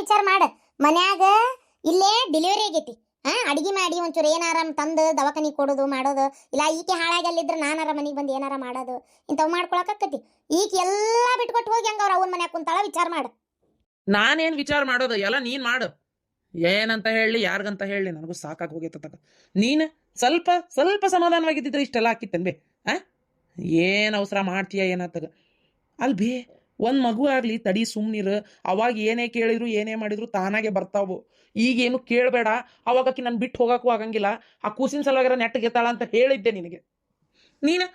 ವಿಚಾರ ಮಾಡ. ಮನ್ಯಾಗ ಇಲ್ಲೇ ಡೆಲಿವರಿ ಆಗೈತಿ. ಅಡಿಗೆ ಮಾಡಿ ಒಂಚೂರು ಏನಾರ ತಂದು ದವಾಖಾನಿ ಕೊಡೋದು ಮಾಡೋದು, ಇಲ್ಲ ಈಕೆ ಹಾಳಾಗಿ ಅಲ್ಲಿದ್ರೆ ನಾನಾರ ಮನೆಗೆ ಬಂದು ಏನಾರ ಮಾಡೋದು ಇಂಥವು ಮಾಡ್ಕೊಳಕತ್ತಿ. ಈಕೆ ಎಲ್ಲ ಬಿಟ್ಕೊಟ್ಟು ಹೋಗಿ ಹಂಗ ಅವ್ರ ಅವನ ಮನ್ಯಾಗ ಕುಂತಾಳ. ವಿಚಾರ ಮಾಡ. ನಾನೇನ್ ವಿಚಾರ ಮಾಡೋದು ಎಲ್ಲ ನೀನ್ ಮಾಡು. ಏನಂತ ಹೇಳಿ ಯಾರಿಗಂತ ಹೇಳಿ ನನಗೂ ಸಾಕಾಗಿ ಹೋಗೈತ. ನೀನು ಸ್ವಲ್ಪ ಸ್ವಲ್ಪ ಸಮಾಧಾನವಾಗಿದ್ದಿದ್ರೆ ಇಷ್ಟೆಲ್ಲ ಹಾಕಿತ್ತನ್ಬೇ. ಏನು ಅವಸರ ಮಾಡ್ತೀಯ ಏನಾತಗ ಅಲ್ಲಿ ಬೇ. ಒಂದು ಮಗು ಆಗಲಿ ತಡಿ ಸುಮ್ಮನಿರು. ಅವಾಗ ಏನೇ ಕೇಳಿದ್ರು ಏನೇ ಮಾಡಿದ್ರು ತಾನಾಗೆ ಬರ್ತಾವು. ಈಗೇನು ಕೇಳಬೇಡ. ಅವಾಗಕ್ಕೆ ನಾನು ಬಿಟ್ಟು ಹೋಗೋಕ್ಕೂ ಆಗಂಗಿಲ್ಲ. ಆ ಕೂಸಿನ ಸಲುವಾಗಿರ ನೆಟ್ಟಗೆತ್ತಾಳ ಅಂತ ಹೇಳಿದ್ದೆ ನಿನಗೆ. ನೀನು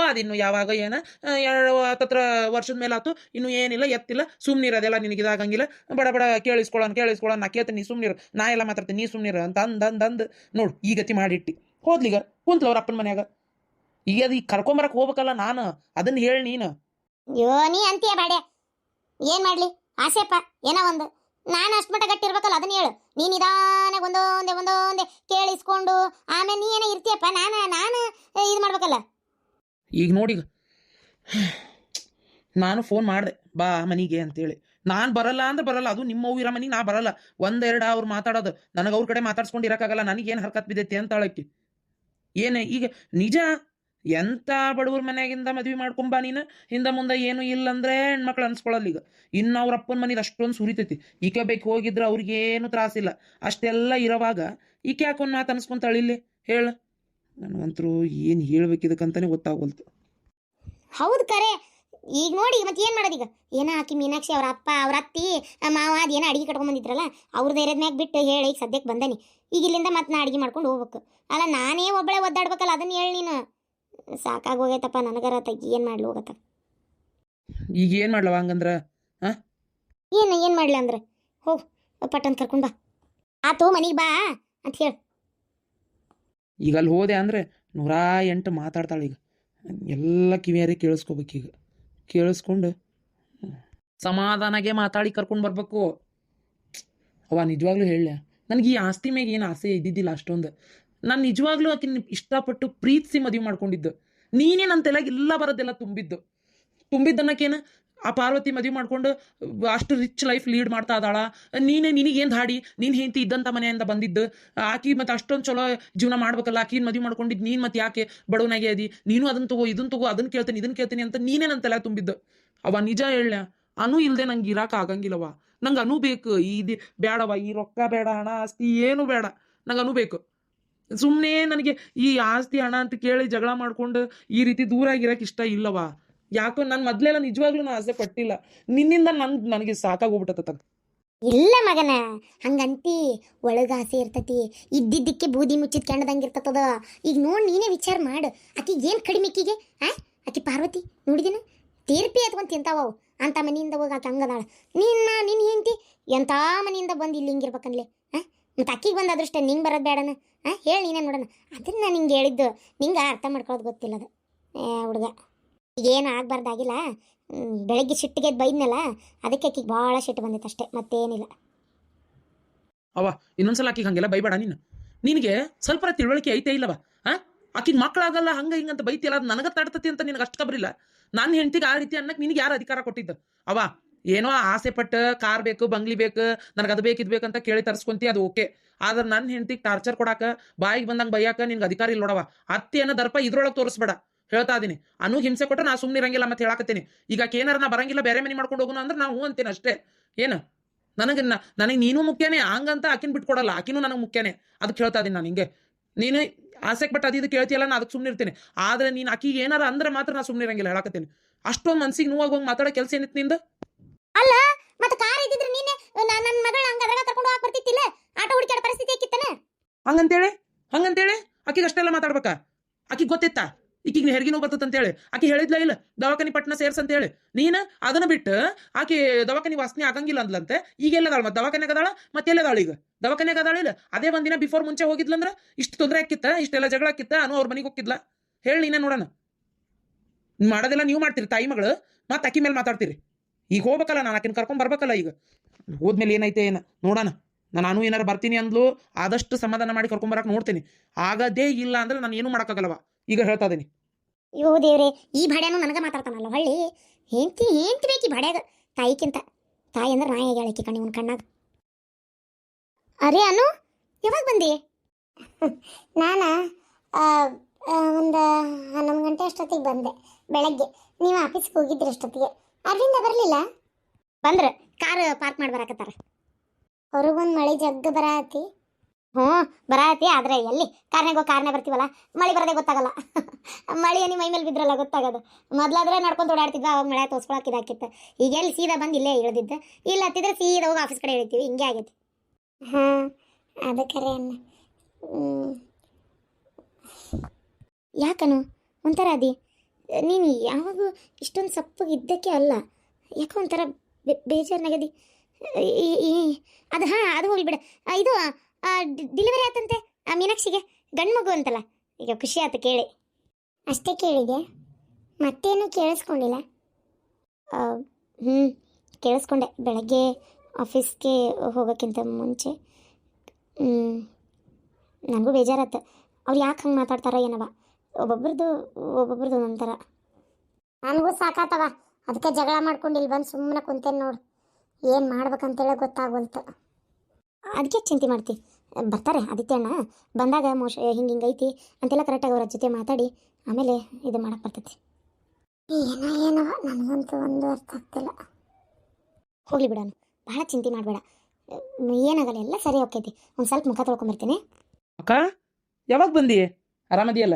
ಅದಿನ್ನು ಯಾವಾಗ ಏನ 2 ವರ್ಷದ ಮೇಲೆ ಆತು, ಇನ್ನು ಏನಿಲ್ಲ ಎತ್ತಿಲ್ಲ ಸುಮ್ಮನಿರೋದೆಲ್ಲ ನಿನಗೆ ಇದಾಗಂಗಿಲ್ಲ. ಬಡ ಬಡ ಕೇಳಿಸ್ಕೊಳ್ಳೋಣ ನಾ ಕೇಳ್ತೀನಿ, ನೀ ಸುಮ್ಮನಿರು, ನಾ ಎಲ್ಲ ಮಾತಾಡ್ತೀನಿ, ನೀ ಸುಮ್ಮನಿರು ಅಂತ ಅಂದು ನೋಡು ಈ ಗತಿ ಮಾಡಿಟ್ಟಿ. ಹೋದ್ಲಿಗ ಕುಂತ್ಲ ಅವ್ರ ಅಪ್ಪನ ಮನ್ಯಾಗ. ಈಗ ಅದು ಈಗ ಕರ್ಕೊಂಬರಕ್ಕೆ ಹೋಗ್ಬೇಕಲ್ಲ ನಾನು, ಅದನ್ನ ಹೇಳಿ ನೀನು. ನೀ ಅಂತೀಯ ಬಾಡೆ. ಏನ್ ಮಾಡ್ಲಿ ಆಸೆಪ್ಪ ಏನೋ ಒಂದು. ನಾನು ಅಷ್ಟು ಮಟ್ಟ ಗಟ್ಟಿರ್ಬೇಕಲ್ಲ, ಅದನ್ನ ಹೇಳು. ನೀನು ನಿಧಾನಾಗ ಒಂದೊಂದೇ ಕೇಳಿಸ್ಕೊಂಡು ಆಮೇಲೆ ನೀ ಏನೋ ಇರ್ತೀಯಪ್ಪ. ನಾನು ಇದು ಮಾಡ್ಬೇಕಲ್ಲ. ಈಗ ನೋಡಿಗ ನಾನು ಫೋನ್ ಮಾಡಿದೆ ಬಾ ಮನಿಗೆ ಅಂತೇಳಿ. ನಾನು ಬರಲ್ಲ ಅಂದ್ರೆ ಬರಲ್ಲ. ಅದು ನಿಮ್ಮ ಇರೋ ಮನಿಗೆ ನಾ ಬರಲ್ಲ. 1-2 ಅವ್ರು ಮಾತಾಡೋದು ನನಗೆ ಅವ್ರ ಕಡೆ ಮಾತಾಡ್ಸ್ಕೊಂಡು ಇರೋಕ್ಕಾಗಲ್ಲ. ನನಗೇನು ಹರ್ಕತ್ ಬಿದ್ದೈತಿ ಅಂತ ಹೇಳಕ್ಕೆ. ಏನೇ ಈಗ ನಿಜ. ಎಂಥ ಬಡವ್ರ ಮನೆಯಾಗಿಂದ ಮದ್ವೆ ಮಾಡ್ಕೊಂಬ ನೀನು. ಹಿಂದೆ ಮುಂದೆ ಏನು ಇಲ್ಲ ಅಂದ್ರೆ ಹೆಣ್ಮಕ್ಳು ಅನ್ಸ್ಕೊಳ್ಳಲ್ಲ. ಈಗ ಇನ್ನು ಅವ್ರ ಅಪ್ಪನ ಮನೇದು ಅಷ್ಟೊಂದು ಸುರಿತೈತಿ. ಈಕೆ ಬೇಕು ಹೋಗಿದ್ರೆ ಅವ್ರಿಗೇನು ತ್ರಾಸಿಲ್ಲ. ಅಷ್ಟೆಲ್ಲ ಇರೋವಾಗ ಈಕೆ ಯಾಕೊಂದು ಮಾತು ಅನ್ಸ್ಕೊಂತಾಳೆ ಇಲ್ಲಿ ಹೇಳು. ನನಗಂತರೂ ಏನು ಹೇಳ್ಬೇಕಿದಕ್ಕಂತಾನೆ ಗೊತ್ತಾಗೋಲ್ತು. ಹೌದು ಕರೆ. ಈಗ ನೋಡಿ ಮತ್ತೆ ಏನು ಮಾಡೋದೀಗ. ಏನೋ ಆಕಿ ಮೀನಾಕ್ಷಿ ಅವ್ರ ಅಪ್ಪ ಅವ್ರ ಅತ್ತಿ ಮಾವ ಅದೇನೋ ಅಡಿಗೆ ಕಟ್ಕೊಂಡ್ಬಂದಿದ್ರಲ್ಲ, ಅವ್ರದ್ದು ಏರಿಯಾದ ಮ್ಯಾಗ ಬಿಟ್ಟು ಹೇಳಿ ಈಗ ಸದ್ಯಕ್ಕೆ ಬಂದನಿ. ಈಗ ಇಲ್ಲಿಂದ ಮತ್ತೆ ನಾ ಅಡಿಗೆ ಮಾಡ್ಕೊಂಡು ಹೋಗ್ಬೇಕು. ಅಲ್ಲ ನಾನೇ ಒಬ್ಬಳೆ ಒದ್ದಾಡ್ಬೇಕಲ್ಲ, ಅದನ್ನ ಹೇಳಿ ನೀನು. ಸಾಕಾಗಿ ಹೋಗೈತಪ್ಪ ನನಗರ. ಏನು ಮಾಡ್ಲಿ ಹೋಗತ್ತ. ಈಗ ಏನು ಮಾಡ್ಲವ ಹಂಗಂದ್ರ? ಏನು ಮಾಡ್ಲಿ ಅಂದ್ರೆ ಹೋಗ್ ಪಟ್ಟಂತ ಕರ್ಕೊಂಡು ಬಾ. ಆತು ಮನೆಗೆ ಬಾ ಅಂತ ಹೇಳಿ. ಈಗ ಅಲ್ಲಿ ಹೋದೆ ಅಂದರೆ 108 ಮಾತಾಡ್ತಾಳೆ. ಈಗ ಎಲ್ಲ ಕಿವಿಯಾರಿ ಕೇಳಿಸ್ಕೋಬೇಕೀಗ. ಕೇಳಿಸ್ಕೊಂಡು ಸಮಾಧಾನಾಗೆ ಮಾತಾಡಿ ಕರ್ಕೊಂಡು ಬರ್ಬೇಕು. ಅವ ನಿಜವಾಗ್ಲೂ ಹೇಳ, ನನಗೆ ಈ ಆಸ್ತಿ ಮ್ಯಾಗ ಏನು ಆಸೆ ಇದ್ದಿದ್ದಿಲ್ಲ ಅಷ್ಟೊಂದು. ನಾನು ನಿಜವಾಗ್ಲೂ ಆಕಿನ ಇಷ್ಟಪಟ್ಟು ಪ್ರೀತಿಸಿ ಮದುವೆ ಮಾಡ್ಕೊಂಡಿದ್ದು. ನೀನೇ ನನ್ನ ತಲೆಗೆ ಎಲ್ಲ ಬರೋದೆಲ್ಲ ತುಂಬಿದ್ದನ್ನಕ್ಕೇನು ಆ ಪಾರ್ವತಿ ಮದುವೆ ಮಾಡ್ಕೊಂಡು ಅಷ್ಟು ರಿಚ್ ಲೈಫ್ ಲೀಡ್ ಮಾಡ್ತಾ ಇದ್ದಾಳ. ನಿನಗೇನು ಧಾಡಿ, ನೀನು ಹೆಂಡತಿ ಇದ್ದಂಥ ಮನೆಯಿಂದ ಬಂದಿದ್ದು. ಆಕಿ ಮತ್ತು ಅಷ್ಟೊಂದು ಚಲೋ ಜೀವನ ಮಾಡ್ಬೇಕಲ್ಲ. ಆಕಿನ ಮದುವೆ ಮಾಡ್ಕೊಂಡಿದ್ದು ನೀನು ಮತ್ತೆ ಯಾಕೆ ಬಡವನಾಗೆ ಅದಿ. ನೀನು ಅದನ್ನು ತಗೋ ಇದನ್ನು ತಗೋ, ಅದನ್ನು ಕೇಳ್ತೀನಿ ಇದನ್ನು ಕೇಳ್ತೀನಿ ಅಂತ ನೀನೇ ನನ್ನ ತಲೆ ತುಂಬಿದ್ದು. ಅವ ನಿಜ ಹೇಳ, ಅನು ಇಲ್ಲದೆ ನಂಗೆ ಇರಾಕ ಆಗಂಗಿಲ್ಲವ. ನಂಗೆ ಅನು ಬೇಕು. ಬೇಡವ, ಈ ರೊಕ್ಕ ಬೇಡ, ಹಣ ಆಸ್ತಿ ಏನು ಬೇಡ, ನಂಗೆ ಅನು ಬೇಕು. ಸುಮ್ಮನೆ ನನಗೆ ಈ ಆಸ್ತಿ ಹಣ ಅಂತ ಕೇಳಿ ಜಗಳ ಮಾಡ್ಕೊಂಡು ಈ ರೀತಿ ದೂರ ಆಗಿರಕ್ಕೆ ಇಷ್ಟ ಇಲ್ಲವ. ಯಾಕೋ ನಾನು ಮೊದಲೆಲ್ಲ ನಿಜವಾಗ್ಲೂ ನಾನು ಆಸೆ ಪಟ್ಟಿಲ್ಲ. ನಿನ್ನಿಂದ ನನಗೆ ಸಾಕಾಗೋಗ್ಬಿಟ್ಟತ್ತ. ಇಲ್ಲ ಮಗನ, ಹಂಗಂತಿ ಒಳಗ ಆಸೆ ಇರ್ತತಿ. ಇದ್ದಿದ್ದಕ್ಕೆ ಬೂದಿ ಮುಚ್ಚಿದ ಕೆಂಡದಂಗೆ ಇರ್ತದ. ಈಗ ನೋಡಿ ನೀನೇ ವಿಚಾರ ಮಾಡು. ಆಕಿಗೆ ಏನು ಕಡಿಮೆ ಆಕಿಗೆ? ಆಕಿ ಪಾರ್ವತಿ ನೋಡಿದಿನ ತೀರ್ಪಿ ಎತ್ಕೊಂಡು ತಿಂತಾವು. ಅಂತ ಮನೆಯಿಂದ ಹೋಗಿ ಆಕೆ ಹಂಗದಾಳ. ನಿನ್ನ ಹೆಂಡತಿ ಎಂಥ ಮನೆಯಿಂದ ಬಂದು ಇಲ್ಲಿ ಹಿಂಗಿರ್ಬೇಕನ್ಲೆ. ಮತ್ತು ಅಕ್ಕಿಗೆ ಬಂದು ಅದೃಷ್ಟ ನಿಂಗೆ ಬರೋದು ಬೇಡನ? ಹೇಳಿ ನೀನೇ ನೋಡೋಣ. ಅದನ್ನ ನಾನು ನಿಂಗೆ ಹೇಳಿದ್ದು, ನಿಂಗೆ ಅರ್ಥ ಮಾಡ್ಕೊಳ್ಳೋದು ಗೊತ್ತಿಲ್ಲ. ಅದು ಹುಡುಗ ಈಗೇನು ಆಗಬಾರ್ದಾಗಿಲ್ಲ. ಬೆಳಗ್ಗೆ ಸಿಟ್ಟಿಗೆ ಬೈದ್ನಲ್ಲ, ಅದಕ್ಕೆ ಆಕಿಗೆ ಭಾಳ ಸಿಟ್ಟು ಬಂದಿತ್ತು ಅಷ್ಟೇ, ಮತ್ತೇನಿಲ್ಲ. ಅವ ಇನ್ನೊಂದ್ಸಲ ಆಕಿಗೆ ಹಂಗೆಲ್ಲ ಬೈಬೇಡ ನೀನು. ನಿನಗೆ ಸ್ವಲ್ಪ ತಿಳುವಳಿಕೆ ಐತೆ ಇಲ್ಲವ? ಆಕಿಗೆ ಮಕ್ಕಳಾಗಲ್ಲ ಹಂಗ ಹಿಂಗಂತ ಬೈತಿಯಲ್ಲ, ಅದು ನನಗೆ ತಡ್ತತಿ ಅಂತ ನಿನಗೆ ಅಷ್ಟು ಖಬರಿಲ್ಲ. ನನ್ನ ಹೆಂಡತಿಗೆ ಆ ರೀತಿ ಅನ್ನಕ್ಕೆ ನಿನಗೆ ಯಾರು ಅಧಿಕಾರ ಕೊಟ್ಟಿದ್ದು? ಅವ ಏನೋ ಆಸೆ ಪಟ್ಟು ಕಾರ್ ಬೇಕು, ಬಂಗ್ಲಿ ಬೇಕು, ನನಗೆ ಅದು ಬೇಕು ಇದು ಬೇಕಂತ ಕೇಳಿ ತರಿಸ್ಕೊಂತಿ, ಅದು ಓಕೆ. ಆದ್ರೆ ನನ್ನ ಹೆಂಡತಿಗೆ ಟಾರ್ಚರ್ ಕೊಡಾಕ, ಬಾಯಿಗೆ ಬಂದಂಗೆ ಬೈಯಾಕ ನಿನ್ಗೆ ಅಧಿಕಾರ ಇಲ್ಲ ನೋಡವ. ಅತ್ತೆಯನ್ನ ದರ್ಪ ಇದ್ರೊಳಗೆ ತೋರಿಸ್ಬೇಡ, ಹೇಳ್ತಾ ಇದೀನಿ. ಅನು ಹಿಂಸೆ ಕೊಟ್ಟರೆ ನಾ ಸುಮ್ಮನೆ ಇರಂಗಿಲ್ಲ. ಮತ್ತೆ ಹೇಳಾಕತ್ತೀನಿ. ಈಗ ಏನಾರ ನಾ ಬರಂಗಿಲ್ಲ, ಬೇರೆ ಮನೆ ಮಾಡ್ಕೊಂಡು ಹೋಗೋಣ ಅಂದ್ರೆ ನಾವು ಅಂತೇನೆ ಅಷ್ಟೇ. ಏನು ನನಗೆ ನೀನು ಮುಖ್ಯನೇ ಹಂಗಂತ ಆಕಿನ ಬಿಟ್ಕೊಡಲ್ಲ. ಆಕಿನೂ ನನಗೆ ಮುಖ್ಯನೇ. ಅದಕ್ಕೆ ಹೇಳ್ತಾ ಇದೀನಿ ನಾನು. ಹಿಂಗೆ ನೀನು ಆಸೆಗೆ ಬಟ್ ಅದು ಕೇಳ್ತಿಯಲ್ಲ, ನಾ ಅದಕ್ಕೆ ಸುಮ್ಮನೆ ಇರ್ತೀನಿ. ಆದರೆ ನೀನು ಆಕಿಗೆ ಏನಾರ ಅಂದ್ರೆ ಮಾತ್ರ ನಾ ಸುಮ್ಮನೆ ಇರಂಗಿಲ್ಲ, ಹೇಳಾಕತ್ತೀನಿ. ಅಷ್ಟೊಂದು ಮನ್ಸಿಗೆ ನೋವಾಗಿ ಹೋಗಿ ಮಾತಾಡೋ ಕೆಲಸ ಏನಿತ್ತು ನಿಂದು? ಅಲ್ಲ ಮತ್ತೆ ಕಾರ್ ಇದ್ದಿದ್ರೆ ನೀನೆ ನನ್ನ ಮಗಳ ಹಂಗ ಅದ್ರಾಗ ಕರ್ಕೊಂಡು ಹೋಗಕ್ಕೆ ಬರ್ತಿತ್ತಿಲ್ಲ? ಆಟೋ ಹುಡುಕಾಡ ಪರಿಸ್ಥಿತಿ ಆಕಿತ್ತನ? ಹಂಗಂತೇಳಿ ಆಕಿಗೆ ಅಷ್ಟೆಲ್ಲ ಮಾತಾಡ್ಬೇಕಾ? ಆಕಿಗೆ ಗೊತ್ತಿತ್ತಾ ಈಕಿಗೆ ಹೆರಿಗಿನೂ ಬರ್ತದಂತೇಳಿ? ಆಕಿ ಹೇಳಿದ್ಲ ಇಲ್ಲ ದವಾಖಾನಿ ಪಟ್ನ ಸೇರ್ಸಂತೇಳಿ? ನೀನು ಅದನ್ನ ಬಿಟ್ಟು ಆಕಿ ದವಾಖಾನಿ ವಾಸನೆ ಆಗಂಗಿಲ್ಲ ಅಂದ್ಲಂತೆ. ಈಗ ಎಲ್ಲದಾಳ? ಮತ್ತೆ ದವಾಖಾನೆ ಅದಾಳ? ಮತ್ತೆ ಎಲ್ಲದಾಳ? ಈಗ ದವಾಖಾನೆ ಅದಾಳ ಇಲ್ಲ? ಅದೇ ಒಂದಿನ ಬಿಫೋರ್ ಮುಂಚೆ ಹೋಗಿದ್ಲಂದ್ರ ಇಷ್ಟು ತೊಂದರೆ ಆಕಿತ್ತ, ಇಷ್ಟೆಲ್ಲ ಜಗಳ ಆಕಿತ್ತ? ಅನು ಅವ್ರ ಮನೆಗೆ ಹೋಗಿದ್ಲ? ಹೇಳಿ ನೀನೇ ನೋಡೋಣ. ಮಾಡೋದೆಲ್ಲ ನೀವು ಮಾಡ್ತೀರಿ ತಾಯಿ ಮಗಳು, ಮತ್ತೆ ಅಕ್ಕಿ ಮೇಲೆ ಮಾತಾಡ್ತೀರಿ. ಈಗ ಹೋಗ್ಬೇಕಲ್ಲ, ನಾನು ಆಕಿನ ಕರ್ಕೊಂಡ್ ಬರ್ಬೇಕಲ್ಲ. ಈಗ ಹೋದ್ಮೇಲೆ ಏನೈತೆ ಏನ ನೋಡೋಣ. ನಾನು ಏನಾರು ಬರ್ತೀನಿ ಅಂದ್ಲು, ಆದಷ್ಟು ಸಮಾಧಾನ ಮಾಡಿ ಕರ್ಕೊಂಬರಕ್ಕೆ ನೋಡ್ತೀನಿ. ಆಗದೇ ಇಲ್ಲ ಅಂದ್ರೆ ನಾನು ಏನು ಮಾಡೋಕ್ಕಾಗಲ್ಲವ, ಈಗ ಹೇಳ್ತಾ ಇದೀನಿ. ಅಯ್ಯೋ ದೇವ್ರೆ, ಈ ಭಾಡ್ಯಾನು ನನಗೆ ಮಾತಾಡ್ತಾನಲ್ಲ ಹೊಳ್ಳಿ. ಹೆಂಡ್ತಿ ಬೇಕಿ ಭಾಡ್ಯಾಗ ತಾಯಿಕ್ಕಿಂತ. ತಾಯಿ ಅಂದ್ರೆ ನಾಯಿ ಆಗ್ಯಾಳಕಿ ಕಣ್ಣಿ ಒಂದು ಕಣ್ಣಾಗ. ಅರೆ ಅನು, ಯಾವಾಗ ಬಂದಿ? ನಾನ ಒಂದು 11 ಗಂಟೆ ಅಷ್ಟೊತ್ತಿಗೆ ಬಂದೆ ಬೆಳಗ್ಗೆ. ನೀವು ಆಫೀಸ್ಗೆ ಹೋಗಿದ್ರಿ ಅಷ್ಟೊತ್ತಿಗೆ. ಅಲ್ಲಿಂದ ಬರಲಿಲ್ಲ? ಬಂದ್ರೆ ಕಾರ್ ಪಾರ್ಕ್ ಮಾಡಿ ಬರಾಕತ್ತಾರ. ಹೊರಗೊಂದು ಮಳೆ ಜಗ್ಗ ಬರಹತ್ತಿ. ಹ್ಞೂ ಬರಹತ್ತಿ, ಆದರೆ ಎಲ್ಲಿ ಕಾರ್ನೇ ಬರ್ತೀವಲ್ಲ, ಮಳೆ ಬರೋದೇ ಗೊತ್ತಾಗಲ್ಲ. ಮಳೆ ನೀ ಮೈ ಮೇಲೆ ಬಿದ್ರಲ್ಲ ಗೊತ್ತಾಗೋದು. ಮೊದಲಾದ್ರೆ ನಡ್ಕೊಂಡು ಓಡಾಡ್ತಿದ್ವ, ಅವಾಗ ಮಳೆ ತೋರಿಸ್ಕೊಳಕ್ಕೆ ಇದಾಕಿತ್ತು. ಈಗ ಎಲ್ಲಿ ಸೀದಾ ಬಂದು ಇಲ್ಲೇ ಇಳಿದಿದ್ದೆ, ಇಲ್ಲ ಹತ್ತಿದ್ರೆ ಸೀದಾ ಹೋಗಿ ಆಫೀಸ್ ಕಡೆ ಇಳಿತೀವಿ, ಹಿಂಗೆ ಆಗೈತಿ. ಹಾಂ ಅದು ಕರೆ ಅನ್ನ. ಯಾಕನು ಒಂಥರ ಅದಿ ನೀನು? ಯಾವಾಗ ಇಷ್ಟೊಂದು ಸಪ್ಪಗಿದ್ದಕ್ಕೆ ಅಲ್ಲ, ಯಾಕೋ ಒಂಥರ ಬೇಜಾರ್ನಾಗದಿ. ಅದು ಹಾಂ ಅದು ಹೋಗ್ಲಿ ಬಿಡ. ಇದು ಡೆಲಿವರಿ ಆತಂತೆ ಆ ಮೀನಾಕ್ಷಿಗೆ, ಗಂಡು ಮಗು ಅಂತಲ್ಲ. ಈಗ ಖುಷಿ ಆಯ್ತು ಕೇಳಿ. ಅಷ್ಟೇ ಕೇಳಿದೆ, ಮತ್ತೇನು ಕೇಳಿಸ್ಕೊಂಡಿಲ್ಲ? ಹ್ಞೂ ಕೇಳಿಸ್ಕೊಂಡೆ. ಬೆಳಗ್ಗೆ ಆಫೀಸ್ಗೆ ಹೋಗೋಕ್ಕಿಂತ ಮುಂಚೆ ನನಗೂ ಬೇಜಾರತ್ತೆ. ಅವ್ರು ಯಾಕೆ ಹಂಗೆ ಮಾತಾಡ್ತಾರ ಏನವ, ಒಬ್ಬೊಬ್ರದ್ದು ಒಂಥರ. ನನಗೂ ಸಾಕಾತವ, ಅದಕ್ಕೆ ಜಗಳ ಮಾಡ್ಕೊಂಡು ಇಲ್ಲಿ ಬಂದು ಸುಮ್ಮನೆ ಕುಂತೇನೆ ನೋಡು. ಏನು ಮಾಡ್ಬೇಕಂತೇಳಿ ಗೊತ್ತಾಗೋಲ್ತು. ಅದಕ್ಕೆ ಚಿಂತೆ ಮಾಡ್ತಿ. ಬರ್ತಾರೆ ಆದಿತ್ಯಣ್ಣ, ಬಂದಾಗ ಹಿಂಗೆ ಐತಿ ಅಂತೆಲ್ಲ ಕರೆಕ್ಟಾಗಿ ಅವ್ರ ಜೊತೆ ಮಾತಾಡಿ ಆಮೇಲೆ ಇದು ಮಾಡಕ್ಕೆ ಬರ್ತೈತಿ. ಏನವ ನನಗಂತೂ ಒಂದು ಅರ್ಥ ಆಗ್ತಿಲ್ಲ. ಹೋಗ್ಲಿ ಬಿಡೋಣ, ಭಾಳ ಚಿಂತೆ ಮಾಡಬೇಡ, ಏನಾಗಲ್ಲ, ಎಲ್ಲ ಸರಿ ಹೋಗ್ತೈತಿ. ಒಂದು ಸ್ವಲ್ಪ ಮುಖ ತೊಳ್ಕೊಂಬರ್ತೀನಿ. ಅಕ್ಕ ಯಾವಾಗ ಬಂದಿ? ಆರಾಮದಿಯಲ್ಲ?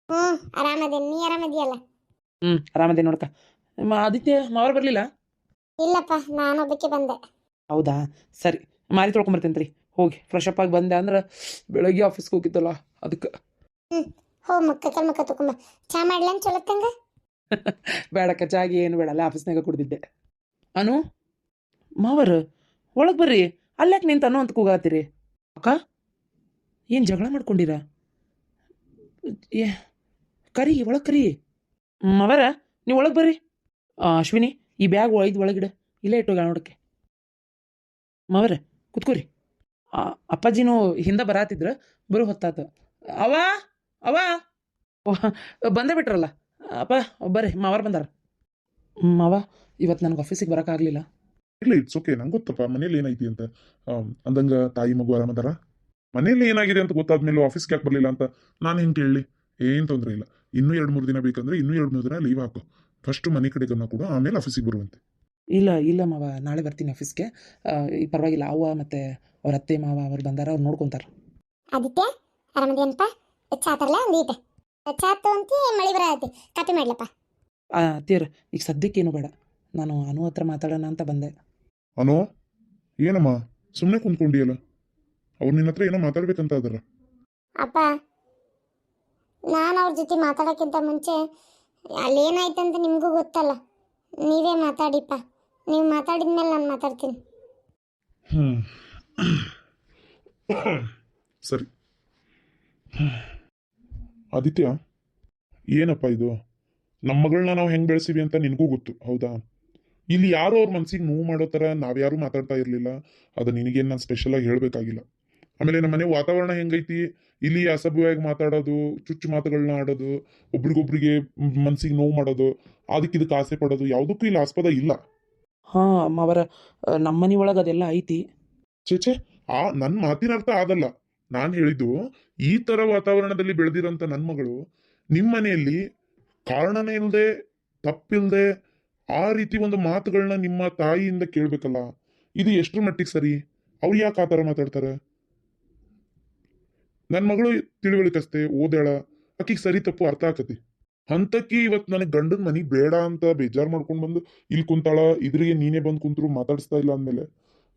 ಹ್ಞೂ ಆರಾಮದೇನಿ, ನೀ ಆರಾಮದಿಯಲ್ಲ? ಆರಾಮದೇ ನೋಡಕ್ಕ. ಆದಿತ್ಯ ಮಾವರು ಬರಲಿಲ್ಲ? ಇಲ್ಲಪ್ಪ, ನಾನೊಬ್ಬಕ್ಕೆ ಬಂದೆ. ಹೌದಾ, ಸರಿ. ಮಾರಿ ತೊಳ್ಕೊಂಬರ್ತೇನೆ ತಡಿ. ಹೋಗಿ ಫ್ರೆಶ್ ಅಪ್ ಆಗಿ ಬಂದೆ ಅಂದ್ರೆ ಬೆಳಗ್ಗೆ ಆಫೀಸ್ಗೆ ಹೋಗಿದ್ದಲ್ಲ ಅದಕ್ಕೆ. ಹೋ ಮುಖ ತೊಗೊಂಬ. ಚಾ ಮಾಡ್ಲನ್ ಚಲೋತ್ತಂಗ? ಬೇಡಕ್ಕ, ಚಾಗಿ ಏನು ಬೇಡ, ಅಲ್ಲೇ ಆಫೀಸ್ನಾಗ ಕುಡ್ದಿದ್ದೆ. ಅನು ಮಾವರು ಒಳಗೆ ಬರ್ರಿ, ಅಲ್ಲಾಕೆ ನಿಂತ ಅನು ಅಂತ ಕೂಗಾತೀರಿ? ಅಕ್ಕ ಏನು ಜಗಳ ಮಾಡ್ಕೊಂಡಿರ? ಏ ಕರಿ, ಒಳಗೆ ಕರಿ. ಮಾವರ ನೀವು ಒಳಗೆ ಬರ್ರಿ. ಅಶ್ವಿನಿ ಈ ಬ್ಯಾಗ್ ಒಳಗಿಡ, ಇಲ್ಲೇ ಇಟ್ಟೋಗ ನೋಡಕ್ಕೆ. ಮಾವರ ಕುತ್ಕೋರಿ. ಅಪ್ಪಾಜಿನೂ ಹಿಂದೆ ಬರಾತಿದ್ರ, ಬರೋ ಹೊತ್ತಾತ. ಅವ ಬಂದೇ ಬಿಟ್ರಲ್ಲ ಅಪ್ಪ, ಬರ್ರಿ ಮಾವಾರ ಬಂದಾರ. ಮಾವ ಇವತ್ತು ನನಗೆ ಆಫೀಸಿಗೆ ಬರೋಕ್ಕಾಗಲಿಲ್ಲ. ಇಲ್ಲ ಇಟ್ಸ್ ಓಕೆ, ನಂಗೆ ಗೊತ್ತಪ್ಪ ಮನೇಲಿ ಏನೈತಿ ಅಂತ. ಅಂದಂಗ ತಾಯಿ ಮಗು ಆರಾಮದಾರ? ಮನೇಲಿ ಏನಾಗಿದೆ ಅಂತ ಗೊತ್ತಾದ್ಮೇಲೆ ಆಫೀಸ್ಗೆ ಯಾಕೆ ಬರಲಿಲ್ಲ ಅಂತ ನಾನು ಹೆಂಗೆ ಕೇಳಲಿ? ಏನು ತೊಂದರೆ ಇಲ್ಲ, ಇನ್ನೂ 2-3 ದಿನ ಬೇಕಂದ್ರೆ ಇನ್ನೂ 2-3 ದಿನ ಲೀವ್ ಹಾಕು. ಫಸ್ಟು ಮನೆ ಕಡೆ ಗಮನ ಕೊಡು, ಆಮೇಲೆ ಆಫೀಸಿಗೆ ಬರುವಂತೆ. ಇಲ್ಲ ಮಾವ, ನಾಳೆ ಬರ್ತೀನಿ ಆಫೀಸ್ಗೆ. ಈಗ ಪರವಾಗಿಲ್ಲ, ಅವ್ವ ಮತ್ತು ಅವ್ರ ಅತ್ತೆ ಮಾವ ಅವ್ರು ಬಂದಾರ, ಅವ್ರು ನೋಡ್ಕೊತಾರ. ಆದಿತ್ಯ ಆರಾಮದೇನಪ್ಪ? ಚಾ ತರಲ ಒಂದೀಟ? ಚಾ ತಗೊಂತಿ, ಮಳೆ ಬರತ್ತೆ, ಕಾಪಿ ಮಾಡ್ಲಪ್ಪ. ಅತ್ತೀರ ಈಗ ಸದ್ಯಕ್ಕೇನು ಬೇಡ, ನಾನು ಅನು ಹತ್ರ ಮಾತಾಡೋಣ ಅಂತ ಬಂದೆ. ಅನೋ ಏನಮ್ಮ ಸುಮ್ಮನೆ ಕುಂತ್ಕೊಂಡಿಯಲ್ಲ? ಅವ್ರು ನಿನ್ನ ಹತ್ರ ಏನೋ ಮಾತಾಡ್ಬೇಕಂತ ಅದರ. ಅಪ್ಪ ನಾನು ಅವ್ರ ಜೊತೆ ಮಾತಾಡೋಕ್ಕಿಂತ ಮುಂಚೆ ಅಲ್ಲೇನಾಯ್ತಂತ ನಿಮಗೂ ಗೊತ್ತಲ್ಲ, ನೀವೇ ಮಾತಾಡಿಪ್ಪ. ನೀವು ಮಾತಾಡಿದ್ಮೇಲೆ ನಾನು ಮಾತಾಡ್ತೀನಿ. ಸರಿ. ಆದಿತ್ಯ ಏನಪ್ಪ ಇದು? ನಮ್ಮ ಮಗಳನ್ನ ನಾವು ಹೆಂಗೆ ಬೆಳೆಸಿವಿ ಅಂತ ನಿನಗೂ ಗೊತ್ತು ಹೌದಾ? ಇಲ್ಲಿ ಯಾರು ಅವ್ರ ಮನ್ಸಿಗೆ ನೋವು ಮಾಡೋ ಥರ ನಾವ್ಯಾರೂ ಮಾತಾಡ್ತಾ ಇರಲಿಲ್ಲ. ಅದು ನಿನಗೇನು ನಾನು ಸ್ಪೆಷಲಾಗಿ ಹೇಳಬೇಕಾಗಿಲ್ಲ. ಆಮೇಲೆ ನಮ್ಮ ಮನೆ ವಾತಾವರಣ ಹೆಂಗೈತಿ, ಇಲ್ಲಿ ಅಸಭ್ಯವಾಗಿ ಮಾತಾಡೋದು, ಚುಚ್ಚು ಮಾತುಗಳನ್ನ ಆಡೋದು, ಒಬ್ರಿಗೊಬ್ರಿಗೆ ಮನ್ಸಿಗೆ ನೋವು ಮಾಡೋದು, ಅದಕ್ಕೆ ಆಸೆ ಪಡೋದು ಯಾವುದಕ್ಕೂ ಇಲ್ಲಿ ಆಸ್ಪದ ಇಲ್ಲ. ಹಾಂ ಮಾವರ, ನಮ್ಮ ಮನೆ ಒಳಗೆ ಅದೆಲ್ಲ ಐತಿ. ಚೇಚೆ, ನನ್ನ ಮಾತಿನ ಅರ್ಥ ಆದಲ್ಲ. ನಾನು ಹೇಳಿದ್ದು, ಈ ಥರ ವಾತಾವರಣದಲ್ಲಿ ಬೆಳೆದಿರೋಂಥ ನನ್ನ ಮಗಳು ನಿಮ್ಮ ಮನೆಯಲ್ಲಿ ಕಾರಣನೇ ಇಲ್ಲದೆ, ತಪ್ಪಿಲ್ಲದೆ ಆ ರೀತಿ ಒಂದು ಮಾತುಗಳನ್ನ ನಿಮ್ಮ ತಾಯಿಯಿಂದ ಕೇಳಬೇಕಲ್ಲ, ಇದು ಎಷ್ಟರ ಮಟ್ಟಿಗೆ ಸರಿ? ಅವ್ರು ಯಾಕೆ ಆ ಥರ ಮಾತಾಡ್ತಾರೆ? ನನ್ನ ಮಗಳು ತಿಳಿವಳಿಕಸ್ತೆ, ಓದಾಳ, ಆಕಿಗೆ ಸರಿ ತಪ್ಪು ಅರ್ಥ ಆಕತಿ. ಅಂತಕ್ಕಿ ಇವತ್ತು ನನಗೆ ಗಂಡನ ಮನೆಗೆ ಬೇಡ ಅಂತ ಬೇಜಾರು ಮಾಡ್ಕೊಂಡು ಬಂದು ಇಲ್ಲಿ ಕುಂತಾಳ, ಇದ್ರಿಗೆ ನೀನೇ ಬಂದು ಕುಂತರು ಮಾತಾಡಿಸ್ತಾ ಇಲ್ಲ ಅಂದಮೇಲೆ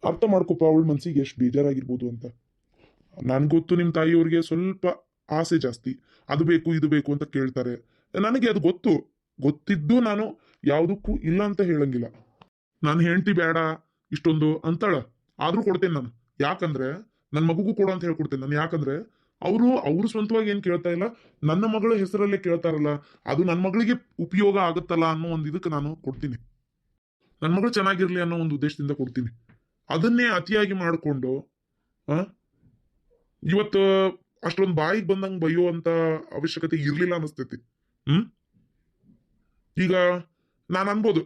ಅರ್ಥ ಮಾಡ್ಕೊಪ್ಪ ಅವಳ ಮನ್ಸಿಗೆ ಎಷ್ಟು ಬೇಜಾರಾಗಿರ್ಬೋದು ಅಂತ. ನನ್ಗೊತ್ತು ನಿಮ್ಮ ತಾಯಿಯವ್ರಿಗೆ ಸ್ವಲ್ಪ ಆಸೆ ಜಾಸ್ತಿ, ಅದು ಬೇಕು ಇದು ಬೇಕು ಅಂತ ಕೇಳ್ತಾರೆ. ನನಗೆ ಅದು ಗೊತ್ತಿದ್ದು ನಾನು ಯಾವುದಕ್ಕೂ ಇಲ್ಲ ಅಂತ ಹೇಳಂಗಿಲ್ಲ. ನಾನು ಹೆಂಡತಿ ಬೇಡ ಇಷ್ಟೊಂದು ಅಂತಾಳ, ಆದ್ರೂ ಕೊಡ್ತೇನೆ ನಾನು. ಯಾಕಂದ್ರೆ ನನ್ನ ಮಗುಗೂ ಕೊಡು ಅಂತ ಹೇಳ್ಕೊಡ್ತೇನೆ ನಾನು. ಯಾಕಂದ್ರೆ ಅವರು ಸ್ವಂತವಾಗಿ ಏನು ಕೇಳ್ತಾ ಇಲ್ಲ, ನನ್ನ ಮಗಳ ಹೆಸರಲ್ಲೇ ಕೇಳ್ತಾರಲ್ಲ, ಅದು ನನ್ನ ಮಗಳಿಗೆ ಉಪಯೋಗ ಆಗುತ್ತಲ್ಲ ಅನ್ನೋ ಒಂದು ಇದಕ್ಕೆ ನಾನು ಕೊಡ್ತೀನಿ. ನನ್ನ ಮಗಳು ಚೆನ್ನಾಗಿರ್ಲಿ ಅನ್ನೋ ಒಂದು ಉದ್ದೇಶದಿಂದ ಕೊಡ್ತೀನಿ. ಅದನ್ನೇ ಅತಿಯಾಗಿ ಮಾಡಿಕೊಂಡು ಇವತ್ತು ಅಷ್ಟೊಂದು ಬಾಯಿಗೆ ಬಂದಂಗೆ ಬೈಯೋ ಅಂತ ಅವಶ್ಯಕತೆ ಇರ್ಲಿಲ್ಲ ಅನಿಸ್ತೈತಿ. ಈಗ ನಾನು ಅನ್ಬೋದು,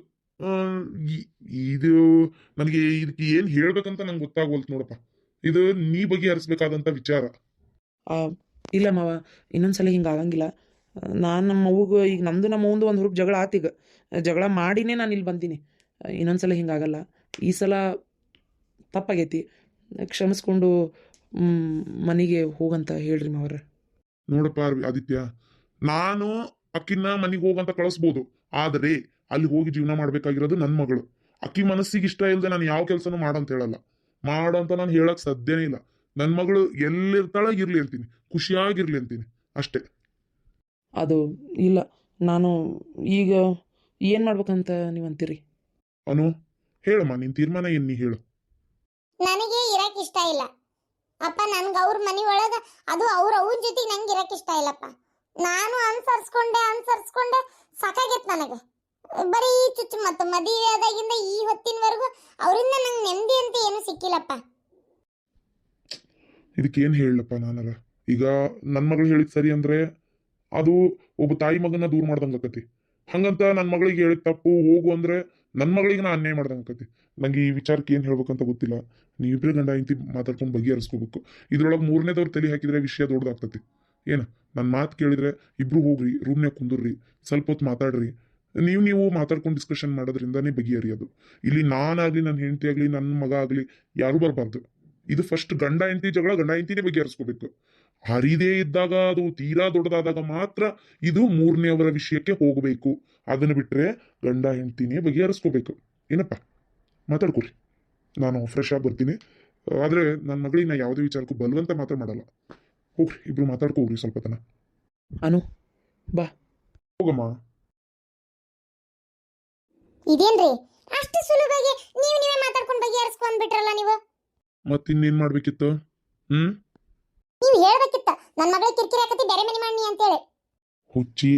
ಇದು ನನಗೆ ಇದಕ್ಕೆ ಏನು ಹೇಳ್ಬೇಕಂತ ನಂಗೆ ಗೊತ್ತಾಗೋಲ್ತು ನೋಡಪ್ಪ. ಇದು ನೀ ಬಗೆಹರಿಸ್ಬೇಕಾದಂತ ವಿಚಾರ. ಆ, ಇಲ್ಲ ಮಾವ, ಇನ್ನೊಂದ್ಸಲ ಹಿಂಗೆ ಆಗಂಗಿಲ್ಲ. ನಾನು ನಮ್ಮ ಅವ್ಗೆ ಈಗ ನಮ್ಮದು ನಮ್ಮ ಅವ್ವಂದು ಒಂದು ಹುರುಪ್ ಜಗಳ ಆತೀಗ. ಜಗಳ ಮಾಡಿನೇ ನಾನು ಇಲ್ಲಿ ಬಂದೀನಿ. ಇನ್ನೊಂದ್ಸಲ ಹಿಂಗಾಗಲ್ಲ. ಈ ಸಲ ತಪ್ಪಾಗೈತಿ. ಕ್ಷಮಿಸ್ಕೊಂಡು ಮನೆಗೆ ಹೋಗಂತ ಹೇಳ್ರಿ ಮಾವ್ರೆ. ನೋಡಪ್ಪ ಆದಿತ್ಯ, ನಾನು ಅಕ್ಕಿನ ಮನೆಗೆ ಹೋಗಂತ ಕಳಿಸ್ಬೋದು, ಆದ್ರೆ ಅಲ್ಲಿ ಹೋಗಿ ಜೀವನ ಮಾಡ್ಬೇಕಾಗಿರೋದು ನನ್ನ ಮಗಳು. ಅಕ್ಕಿ ಮನಸ್ಸಿಗೆ ಇಷ್ಟ ಇಲ್ಲದೆ ನಾನು ಯಾವ ಕೆಲಸನೂ ಮಾಡಂತ ಹೇಳಲ್ಲ, ಮಾಡಂತ ನಾನು ಹೇಳಕ್ ಸಾಧ್ಯನೇ ಇಲ್ಲ. ನನ್ನ ಮಗಳು ಎಲ್ಲಿರ್ತಾಳ ಇರ್ಲಿ ಅಂತೀನಿ, ಖುಷಿಯಾಗಿರ್ಲಿ ಅಂತೀನಿ ಅಷ್ಟೇ. ಅದು ಇಲ್ಲ, ನಾನು ಈಗ ಏನು ಮಾಡ್ಬೇಕಂತ ನೀವು ಅಂತೀರಿ? ಅನು, ಹೇಳಮ್ಮ ನಿನ್ ತೀರ್ಮಾನ ಏನ್, ನೀ ಹೇಳು. ನನಗೆ ಇರಕ್ ಇಷ್ಟ ಇಲ್ಲ ಅಪ್ಪ. ನನ್ಗೆ ಅವ್ರ ಮನೆ ಒಳಗ ಅದು ಅವ್ರ ಅವನ ಜೊತೆಗೆ ನಂಗೆ ಇರಕ್ ಇಷ್ಟ ಇಲ್ಲಪ್ಪ. ನಾನು ಅನ್ಸರ್ಸ್ಕೊಂಡೆ ಸಾಕಾಗೈತ್ ನನಗೆ. ಬರೀ ಈ ಚುಚ್ಚು ಮತ್ತು ಮದುವೆ ಆದಾಗಿಂದ ಈ ಹೊತ್ತಿನವರೆಗೂ ಅವರಿಂದ ನಂಗೆ ನೆಮ್ಮದಿ ಅಂತ ಏನು ಸಿಕ್ಕಿಲ್ಲಪ್ಪ. ಇದಕ್ಕೇನ್ ಹೇಳಪ್ಪ ನಾನಲ್ಲ. ಈಗ ನನ್ನ ಮಗಳು ಹೇಳಿದ್ ಸರಿ ಅಂದ್ರೆ ಅದು ಒಬ್ಬ ತಾಯಿ ಮಗನ ದೂರ ಮಾಡ್ದಂಗ ಆಕತಿ. ಹಂಗಂತ ನನ್ನ ಮಗಳಿಗೆ ಹೇಳಿದ ತಪ್ಪು ಹೋಗು ಅಂದ್ರೆ ನನ್ನ ಮಗಳಿಗೆ ನಾ ಅನ್ಯಾಯ ಮಾಡ್ದಂಗ ಆಕತಿ. ನಂಗೆ ಈ ವಿಚಾರಕ್ಕೆ ಏನ್ ಹೇಳ್ಬೇಕಂತ ಗೊತ್ತಿಲ್ಲ. ನೀವಿಬ್ರು ಗಂಡ ಹೆಂಡತಿ ಮಾತಾಡ್ಕೊಂಡು ಬಗೆಹರಿಸ್ಕೋಬೇಕು. ಇದ್ರೊಳಗೆ ಮೂರನೇದವ್ರು ತಲೆ ಹಾಕಿದ್ರೆ ವಿಷಯ ದೊಡ್ಡದಾಗ್ತತಿ. ಏನ ನನ್ನ ಮಾತು ಕೇಳಿದ್ರೆ ಇಬ್ರು ಹೋಗ್ರಿ, ರೂಮ್ನ್ಯಾಗ ಕುಂದುರ್ರಿ, ಸ್ವಲ್ಪ ಹೊತ್ತು ಮಾತಾಡ್ರಿ. ನೀವು ಮಾತಾಡ್ಕೊಂಡು ಡಿಸ್ಕಷನ್ ಮಾಡೋದ್ರಿಂದಾನೇ ಬಗೆಹರಿಯೋದು. ಇಲ್ಲಿ ನಾನಾಗ್ಲಿ, ನನ್ನ ಹೆಂಡತಿ ಆಗ್ಲಿ, ನನ್ನ ಮಗ ಆಗ್ಲಿ ಯಾರು ಬರಬಾರ್ದು. ಇದು ಫಸ್ಟ್ ಗಂಡ ಹೆಂಡತಿ ಜಗಳ ಗಂಡ ಹೆಂಡತಿನೇ ಬಗೆಹರಿಸ್ಕೋಬೇಕು. ಹರಿದೇ ಇದ್ದಾಗ, ಅದು ತೀರಾ ದೊಡ್ಡದಾದಾಗ ಮಾತ್ರ ಇದು ಮೂರನೇಯವರ ವಿಷಯಕ್ಕೆ ಹೋಗಬೇಕು. ಅದನ್ನ ಬಿಟ್ರೆ ಗಂಡ ಹೆಂಡತಿನೇ ಬಗೆಹರಿಸ್ಕೋಬೇಕು. ಏನಪ್ಪ, ಮಾತಾಡ್ಕೊರಿ. ನಾನು ಫ್ರೆಶ್ ಆಗಿ ಬರ್ತೀನಿ. ಆದ್ರೆ ನನ್ನ ಮಗಳಿಗೆ ನಾ ಯಾವುದೇ ವಿಚಾರಕ್ಕೂ ಬಲವಂತ ಮಾತ್ರ ಮಾಡಲ್ಲ. ಹೋಗ್ರಿ, ಇಬ್ರು ಮಾತಾಡ್ಕೋಗ್ರಿ ಸ್ವಲ್ಪ ತನ. ಅನು, ಬಾ. ಹೋಗಮ್ಮ. ಇದೇನ್ರಿ ಅಷ್ಟು ಸುಲಭವಾಗಿ ನೀವೇ ಮಾತಾಡ್ಕೊಂಡು ಬಗೆಹರಿಸ್ಕೊಂಡ್ಬಿಟ್ರಲ್ಲ ನೀವು. ಮತ್ತಿನ್ನೇನ್ ಮಾಡ್ಬೇಕಿತ್ತು? ನೀವು ಹೇಳ್ಬೇಕಿತ್ತ ನನ್ನ ಮಗಳ ಕಿರಿಕಿರಿ ಆಕತಿ, ಬೇರೆ ಮನೆ ಮಾಡಿ ಅಂತೇಳಿ. ಹುಚ್ಚಿ,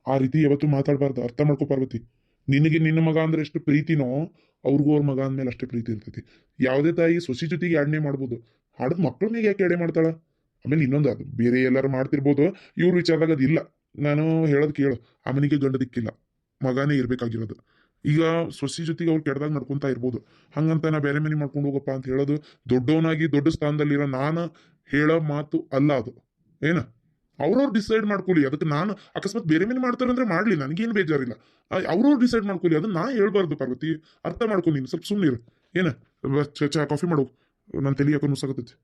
ಆ ರೀತಿ ಯಾವತ್ತೂ ಮಾತಾಡಬಾರ್ದು. ಅರ್ಥ ಮಾಡ್ಕೋ ಪಾರ್ವತಿ. ನಿನಗೆ ನಿನ್ನ ಮಗ ಅಂದ್ರೆ ಎಷ್ಟು ಪ್ರೀತಿನೋ ಅವ್ರಿಗೂ ಅವ್ರ ಮಗ ಅಂದ್ಮೇಲೆ ಅಷ್ಟೇ ಪ್ರೀತಿ ಇರ್ತೈತಿ. ಯಾವುದೇ ತಾಯಿ ಸೊಸಿ ಜೊತೆಗೆ ಎಣ್ಣೆ ಮಾಡ್ಬೋದು, ಹಾಡದ್ ಮಕ್ಳ ಮೇಲೆ ಯಾಕೆ ಎಡೆ ಮಾಡ್ತಾಳ? ಆಮೇಲೆ ಇನ್ನೊಂದು, ಅದು ಬೇರೆ ಎಲ್ಲರೂ ಮಾಡ್ತಿರ್ಬೋದು, ಇವ್ರ ವಿಚಾರದಾಗ ಅದಿಲ್ಲ. ನಾನು ಹೇಳೋದು ಕೇಳು, ಆ ಮನೆಗೆ ಗಂಡದಿಕ್ಕಿಲ್ಲ, ಮಗನೇ ಇರ್ಬೇಕಾಗಿರೋದು. ಈಗ ಸೊಸಿ ಜೊತೆಗೆ ಅವ್ರು ಕೆಡ್ದಾಗ ನಡ್ಕೊಂತಾ ಇರ್ಬೋದು. ಹಂಗಂತ ನಾ ಬೇರೆ ಮನೆ ಮಾಡ್ಕೊಂಡು ಹೋಗಪ್ಪ ಅಂತ ಹೇಳೋದು ದೊಡ್ಡವನಾಗಿ ದೊಡ್ಡ ಸ್ಥಾನದಲ್ಲಿರೋ ನಾನು ಹೇಳೋ ಮಾತು ಅಲ್ಲ ಅದು. ಏನ ಅವ್ರವ್ರು ಡಿಸೈಡ್ ಮಾಡ್ಕೊಳ್ಳಿ. ಅದಕ್ಕೆ ನಾನು ಅಕಸ್ಮಾತ್ ಬೇರೆ ಮನೆ ಮಾಡ್ತಾರೆ ಅಂದ್ರೆ ಮಾಡ್ಲಿ, ನನಗೇನು ಬೇಜಾರಿಲ್ಲ. ಅವ್ರವ್ರು ಡಿಸೈಡ್ ಮಾಡ್ಕೊಳ್ಳಿ, ಅದನ್ನ ನಾ ಹೇಳ್ಬಾರ್ದು ಪಾರ್ವತಿ. ಅರ್ಥ ಮಾಡ್ಕೊ ನೀನು. ಸ್ವಲ್ಪ ಸುಮ್ಮನಿರು. ಏನ ಚಾ ಕಾಫಿ ಮಾಡು, ನನ್ನ ತಲೆ ಯಾಕೋ ನುಸಾಕತ್ತೈತಿ.